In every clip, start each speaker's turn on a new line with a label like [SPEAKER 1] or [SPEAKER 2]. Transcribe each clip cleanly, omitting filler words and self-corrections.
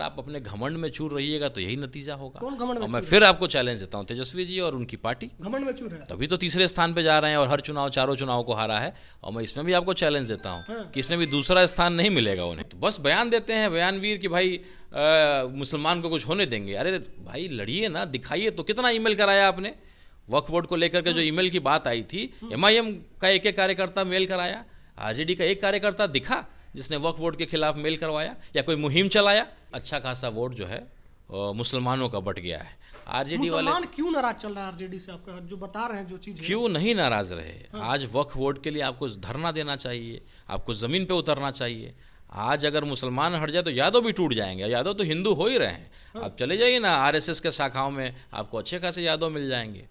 [SPEAKER 1] आप अपने घमंड में चूर रहिएगा तो यही नतीजा होगा।
[SPEAKER 2] कौन घमंड में
[SPEAKER 1] और मैं
[SPEAKER 2] चूर
[SPEAKER 1] फिर आपको चैलेंज देता हूँ, तेजस्वी जी और उनकी पार्टी
[SPEAKER 2] घमंड में चूर है?
[SPEAKER 1] तभी तो तीसरे स्थान पे जा रहे हैं और हर चुनाव चारों चुनाव को हारा है। और मैं इसमें भी आपको चैलेंज देता हूँ कि इसमें भी दूसरा स्थान नहीं मिलेगा उन्हें। तो बस बयान देते हैं बयानवीर कि भाई मुसलमान को कुछ होने देंगे। अरे भाई लड़िए ना, दिखाइए तो। कितना ईमेल कराया आपने वक्फ बोर्ड को लेकर के? जो ईमेल की बात आई थी, MIM का एक एक कार्यकर्ता मेल कराया, RJD का एक कार्यकर्ता दिखा जिसने वक्फ बोर्ड के खिलाफ मेल करवाया या कोई मुहिम चलाया? अच्छा खासा वोट जो है मुसलमानों का बट गया है। RJD वाले
[SPEAKER 2] मुसलमान क्यों नाराज चल रहा है RJD से? आपका जो बता रहे हैं जो चीज
[SPEAKER 1] क्यों नहीं नाराज रहे? आज वक्फ बोर्ड के लिए आपको धरना देना चाहिए, आपको ज़मीन पे उतरना चाहिए। आज अगर मुसलमान हट जाए तो यादव भी टूट जाएंगे। यादव तो हिंदू हो ही रहे हैं। आप चले जाइए ना RSS के शाखाओं में, आपको अच्छे खासे यादव मिल जाएंगे।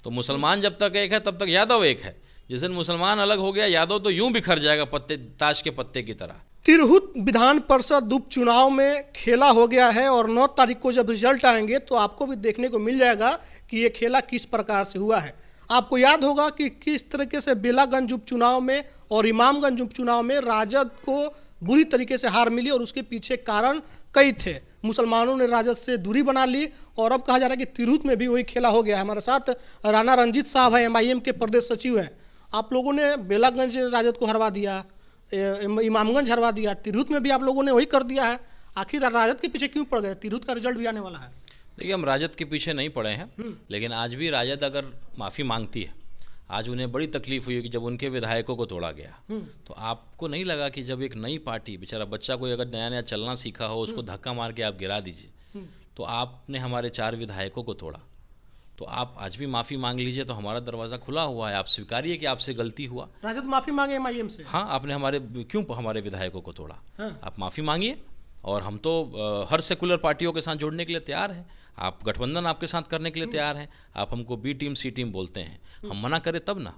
[SPEAKER 1] तो मुसलमान जब तक एक है तब तक यादव एक है। जिस दिन मुसलमान अलग हो गया, यादव तो यूं बिखर जाएगा पत्ते, ताश के पत्ते की तरह।
[SPEAKER 2] तिरहुत विधान परिषद उपचुनाव में खेला हो गया है और 9 तारीख को जब रिजल्ट आएंगे तो आपको भी देखने को मिल जाएगा कि ये खेला किस प्रकार से हुआ है। आपको याद होगा कि किस तरीके से बेलागंज उपचुनाव में और इमामगंज उपचुनाव में राजद को बुरी तरीके से हार मिली और उसके पीछे कारण कई थे। मुसलमानों ने राजद से दूरी बना ली और अब कहा जा रहा है कि तिरहुत में भी वही खेला हो गया है। हमारे साथ राणा रंजीत साहब है, MIM के प्रदेश सचिव हैं। आप लोगों ने बेलागंज राजद को हरवा दिया, इमामगंज हरवा दिया, तिरहुत में भी आप लोगों ने वही कर दिया है। आखिर राजद के पीछे क्यों पड़ गए? तिरहुत का रिजल्ट भी आने वाला है।
[SPEAKER 1] देखिए, हम राजद के पीछे नहीं पड़े हैं, लेकिन आज भी राजद अगर माफ़ी मांगती है, आज उन्हें बड़ी तकलीफ हुई कि जब उनके विधायकों को तोड़ा गया। तो आपको नहीं लगा कि जब एक नई पार्टी, बेचारा बच्चा कोई अगर नया नया चलना सीखा हो, उसको धक्का मार के आप गिरा दीजिए, तो आपने हमारे 4 विधायकों को तोड़ा, तो आप आज भी माफ़ी मांग लीजिए। तो हमारा दरवाज़ा खुला हुआ है, आप स्वीकारिए कि आपसे गलती हुआ।
[SPEAKER 2] राजद माफ़ी मांगे MIM से?
[SPEAKER 1] हाँ, आपने हमारे विधायकों को तोड़ा, आप माफ़ी मांगिए। और हम तो हर सेकुलर पार्टियों के साथ जोड़ने के लिए तैयार हैं। आप गठबंधन आपके साथ करने के लिए तैयार हैं। आप हमको B टीम C टीम बोलते हैं, हम मना करें तब ना।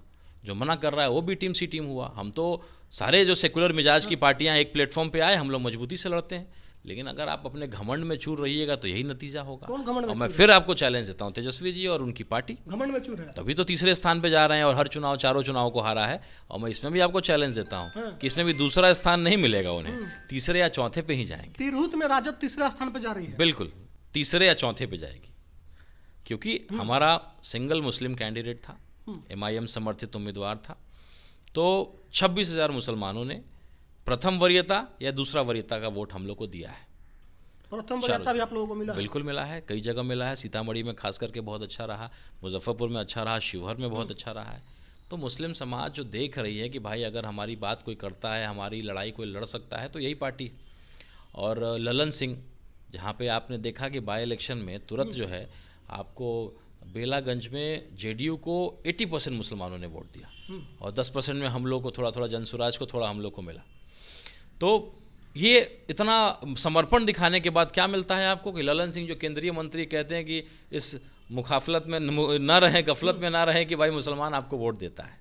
[SPEAKER 1] जो मना कर रहा है वो B टीम C टीम हुआ। हम तो सारे जो सेकुलर मिजाज की पार्टियां एक प्लेटफॉर्म पे आए, हम लोग मजबूती से लड़ते हैं। लेकिन अगर आप अपने घमंड में चूर रहिएगा तो यही नतीजा होगा।
[SPEAKER 2] कौन घमंड में?
[SPEAKER 1] और मैं फिर आपको चैलेंज देता हूँ, तेजस्वी जी और उनकी पार्टी
[SPEAKER 2] घमंड में चूर है?
[SPEAKER 1] तभी तो तीसरे स्थान पे जा रहे हैं और हर चुनाव चारों चुनाव को हारा है। और मैं इसमें भी आपको चैलेंज देता हूँ कि इसमें भी दूसरा स्थान नहीं मिलेगा उन्हें, तीसरे या चौथे पे ही जाएंगे।
[SPEAKER 2] तिरहुत में राजद तीसरा स्थान पे जा रही है?
[SPEAKER 1] बिल्कुल, तीसरे या चौथे पे जाएगी, क्योंकि हमारा सिंगल मुस्लिम कैंडिडेट था, MIM समर्थित उम्मीदवार था। तो 26,000 मुसलमानों ने प्रथम वरीयता या दूसरा वरीयता का वोट हम लोग को दिया है।
[SPEAKER 2] प्रथम वरीयता भी आप लोगों को मिला?
[SPEAKER 1] बिल्कुल मिला है, कई जगह मिला है। सीतामढ़ी में खास करके बहुत अच्छा रहा, मुजफ्फरपुर में अच्छा रहा, शिवहर में बहुत अच्छा रहा है। तो मुस्लिम समाज जो देख रही है कि भाई अगर हमारी बात कोई करता है, हमारी लड़ाई कोई लड़ सकता है, तो यही पार्टी। और ललन सिंह, जहाँ पे आपने देखा कि बाई इलेक्शन में तुरंत जो है आपको बेलागंज में JDU को 80% मुसलमानों ने वोट दिया और 10% में हम लोग को थोड़ा जनसुराज को थोड़ा हम लोग को मिला। तो ये इतना समर्पण दिखाने के बाद क्या मिलता है आपको कि ललन सिंह जो केंद्रीय मंत्री कहते हैं कि इस मुखाफलत में न रहें, गफलत में ना रहें कि भाई मुसलमान आपको वोट देता है,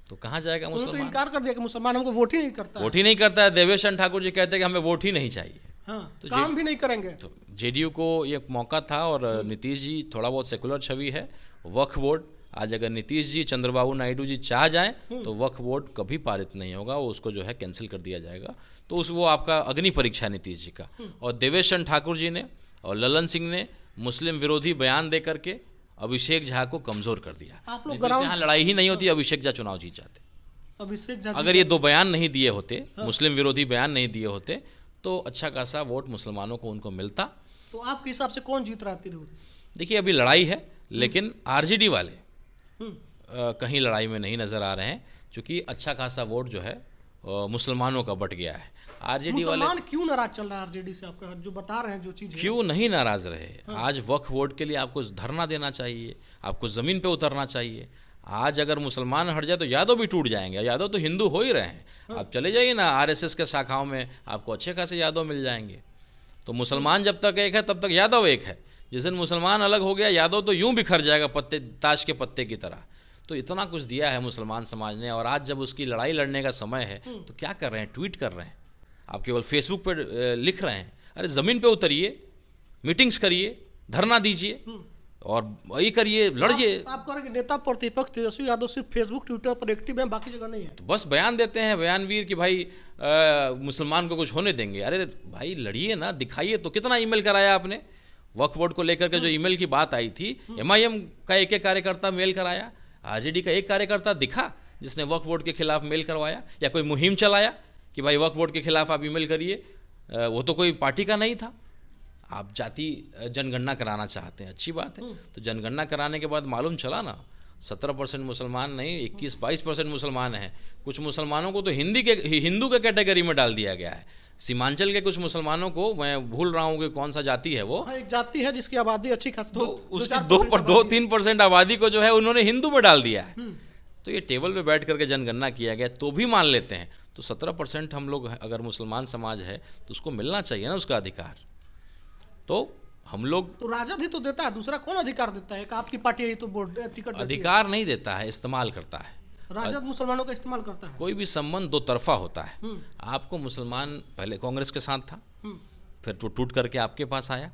[SPEAKER 1] तो कहाँ जाएगा मुसलमान?
[SPEAKER 2] तो इनकार कर दिया कि मुसलमान हमको वोट ही नहीं करता,
[SPEAKER 1] वोट ही नहीं करता है। देवेश चंद्र ठाकुर जी कहते हैं कि हमें वोट ही नहीं चाहिए।
[SPEAKER 2] तो काम भी नहीं करेंगे।
[SPEAKER 1] तो JDU को ये मौका था। और नीतीश जी, थोड़ा बहुत सेकुलर छवि है, वक्फ बोर्ड, आज अगर नीतीश जी, चंद्रबाबू नायडू जी चाह जाएं तो वक्फ बोर्ड कभी पारित नहीं होगा, वो उसको जो है कैंसिल कर दिया जाएगा। तो वो आपका अग्नि परीक्षा है नीतीश जी का। और देवेश चंद्र ठाकुर जी ने और ललन सिंह ने मुस्लिम विरोधी बयान दे करके अभिषेक झा को कमजोर कर दिया।
[SPEAKER 2] आप लोग
[SPEAKER 1] यहाँ लड़ाई ही नहीं होती, अभिषेक झा चुनाव जीत जाते।
[SPEAKER 2] अभिषेक झा
[SPEAKER 1] अगर ये 2 बयान नहीं दिए होते, मुस्लिम विरोधी बयान नहीं दिए होते, तो अच्छा खासा वोट मुसलमानों को उनको मिलता।
[SPEAKER 2] तो आपके हिसाब से कौन जीत रहा है?
[SPEAKER 1] देखिए, अभी लड़ाई है, लेकिन RJD वाले कहीं लड़ाई में नहीं नजर आ रहे हैं, क्योंकि अच्छा खासा वोट जो है मुसलमानों का बट गया है। RJD वाले
[SPEAKER 2] क्यों नाराज चल रहा है RJD से? आपका जो बता रहे हैं जो चीज
[SPEAKER 1] क्यों नहीं नाराज रहे? आज वक्फ बोर्ड के लिए आपको धरना देना चाहिए, आपको ज़मीन पे उतरना चाहिए। आज अगर मुसलमान हट जाए तो यादव भी टूट जाएंगे। यादव तो हिंदू हो ही रहे हैं। आप चले जाइए ना RSS के शाखाओं में, आपको अच्छे खासे यादव मिल जाएंगे। तो मुसलमान जब तक एक है तब तक यादव एक है। जिस दिन मुसलमान अलग हो गया, यादव तो यूं बिखर जाएगा पत्ते, ताश के पत्ते की तरह। तो इतना कुछ दिया है मुसलमान समाज ने, और आज जब उसकी लड़ाई लड़ने का समय है तो क्या कर रहे हैं? ट्वीट कर रहे हैं। आप केवल फेसबुक पर लिख रहे हैं। अरे ज़मीन पे उतरिए, मीटिंग्स करिए, धरना दीजिए। और वही करिए, लड़िए।
[SPEAKER 2] आप कह रहे हैं कि नेता प्रतिपक्ष तेजस्वी यादव सिर्फ फेसबुक ट्विटर पर एक्टिव है, बाकी जगह नहीं है।
[SPEAKER 1] तो बस बयान देते हैं बयानवीर कि भाई मुसलमान को कुछ होने देंगे। अरे भाई लड़िए ना, दिखाइए तो। कितना ईमेल कराया आपने वक्फ बोर्ड को लेकर के? जो ईमेल की बात आई थी, MIM का एक कार्यकर्ता मेल कराया, RJD का एक कार्यकर्ता दिखा जिसने वक्फ बोर्ड के खिलाफ मेल करवाया या कोई मुहिम चलाया कि भाई वक्फ बोर्ड के खिलाफ आप ईमेल करिए? वो तो कोई पार्टी का नहीं था। आप जाति जनगणना कराना चाहते हैं, अच्छी बात है। तो जनगणना कराने के बाद मालूम चला ना 17% मुसलमान नहीं, 21-22% मुसलमान हैं। कुछ मुसलमानों को तो हिंदू के कैटेगरी में डाल दिया गया है। सीमांचल के कुछ मुसलमानों को, मैं भूल रहा हूँ कि कौन सा जाति है वो,
[SPEAKER 2] एक जाति है जिसकी आबादी अच्छी खासी,
[SPEAKER 1] तो उसकी 2-3% आबादी को जो है उन्होंने हिंदू में डाल दिया है। तो ये टेबल पे बैठ करके जनगणना किया गया तो भी मान लेते हैं। तो 17% हम लोग अगर मुसलमान समाज है तो उसको मिलना चाहिए ना उसका अधिकार। तो हम लोग,
[SPEAKER 2] तो राजद ही तो देता है, दूसरा कौन अधिकार देता है? आपकी पार्टी ही तो बोर्ड टिकट देती है।
[SPEAKER 1] अधिकार नहीं देता है, इस्तेमाल करता है।
[SPEAKER 2] राजद मुसलमानों का इस्तेमाल करता है।
[SPEAKER 1] कोई भी संबंध दो तरफा होता है। आपको मुसलमान पहले कांग्रेस के साथ था, फिर तो टूट करके आपके पास आया,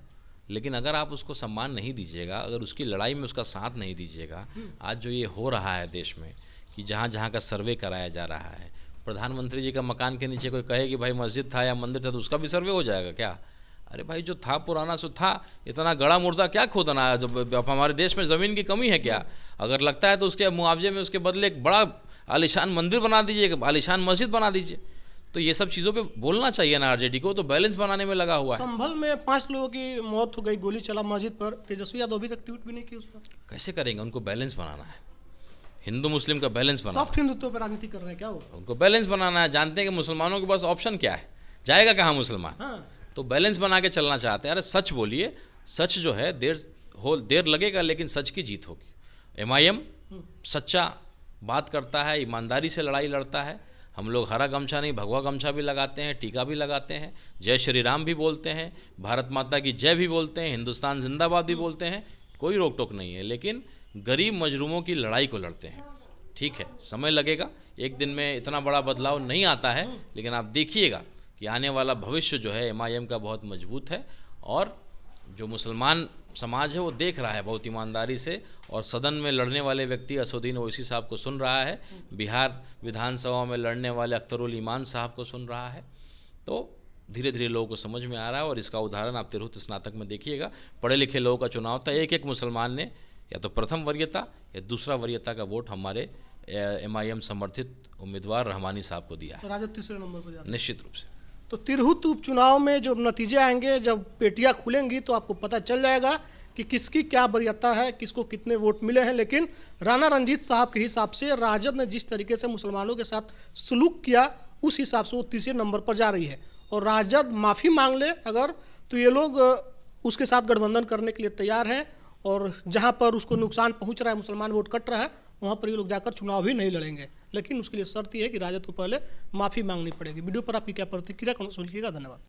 [SPEAKER 1] लेकिन अगर आप उसको सम्मान नहीं दीजिएगा, अगर उसकी लड़ाई में उसका साथ नहीं दीजिएगा, आज जो ये हो रहा है देश में कि जहाँ जहाँ का सर्वे कराया जा रहा है, प्रधानमंत्री जी का मकान के नीचे कोई कहे कि भाई मस्जिद था या मंदिर था तो उसका भी सर्वे हो जाएगा क्या? अरे भाई जो था पुराना सो था, इतना गड़ा मुर्दा क्या खोदना है? जब हमारे देश में ज़मीन की कमी है क्या? अगर लगता है तो उसके मुआवजे में उसके बदले एक बड़ा आलिशान मंदिर बना दीजिए, आलिशान मस्जिद बना दीजिए। तो ये सब चीज़ों पे बोलना चाहिए ना RJD को, तो बैलेंस बनाने में लगा हुआ है।
[SPEAKER 2] संभल में 5 लोगों की मौत हो गई, गोली चला मस्जिद पर, तेजस्वी यादव अभी तक ट्वीट भी नहीं की उस पर।
[SPEAKER 1] कैसे करेंगे? उनको बैलेंस बनाना है, हिंदू मुस्लिम का बैलेंस बनाना है।
[SPEAKER 2] सॉफ्ट हिंदुत्व पर राजनीति कर रहे हैं क्या वो?
[SPEAKER 1] उनको बैलेंस बनाना है। जानते हैं कि मुसलमानों के पास ऑप्शन क्या है, जाएगा कहाँ मुसलमान?
[SPEAKER 2] हाँ।
[SPEAKER 1] तो बैलेंस बना के चलना चाहते हैं। अरे सच बोलिए, सच जो है देर लगेगा लेकिन सच की जीत होगी। MIM सच्चा बात करता है, ईमानदारी से लड़ाई लड़ता है। हम लोग हरा गमछा नहीं भगवा गमछा भी लगाते हैं, टीका भी लगाते हैं, जय श्री राम भी बोलते हैं, भारत माता की जय भी बोलते हैं, हिंदुस्तान जिंदाबाद भी बोलते हैं, कोई रोक टोक नहीं है। लेकिन गरीब मजलूमों की लड़ाई को लड़ते हैं। ठीक है, समय लगेगा, एक दिन में इतना बड़ा बदलाव नहीं आता है, लेकिन आप देखिएगा कि आने वाला भविष्य जो है MIM का बहुत मजबूत है। और जो मुसलमान समाज है वो देख रहा है बहुत ईमानदारी से, और सदन में लड़ने वाले व्यक्ति असदुद्दीन ओवैसी साहब को सुन रहा है, बिहार विधानसभा में लड़ने वाले अख्तरुल ईमान साहब को सुन रहा है। तो धीरे धीरे लोगों को समझ में आ रहा है, और इसका उदाहरण आप तिरहुत स्नातक में देखिएगा। पढ़े लिखे लोगों का चुनाव था, एक मुसलमान ने या तो प्रथम वरीयता या दूसरा वरीयता का वोट हमारे MIM समर्थित उम्मीदवार रहमानी साहब को दिया है।
[SPEAKER 2] राजद तीसरे नंबर पर जाता है।
[SPEAKER 1] निश्चित रूप से।
[SPEAKER 2] तो तिरहुत उपचुनाव में जब नतीजे आएंगे, जब पेटियां खुलेंगी, तो आपको पता चल जाएगा कि किसकी क्या वरीयता है, किसको कितने वोट मिले हैं। लेकिन राणा रंजीत साहब के हिसाब से राजद ने जिस तरीके से मुसलमानों के साथ सलूक किया, उस हिसाब से वो तीसरे नंबर पर जा रही है। और राजद माफ़ी मांग ले अगर, तो ये लोग उसके साथ गठबंधन करने के लिए तैयार हैं। और जहाँ पर उसको नुकसान पहुँच रहा है, मुसलमान वोट कट रहा है, वहाँ पर ये लोग जाकर चुनाव भी नहीं लड़ेंगे। लेकिन उसके लिए शर्त यह है कि राजद को पहले माफ़ी मांगनी पड़ेगी। वीडियो पर आपकी क्या प्रतिक्रिया, कमेंट में लिखिएगा। धन्यवाद।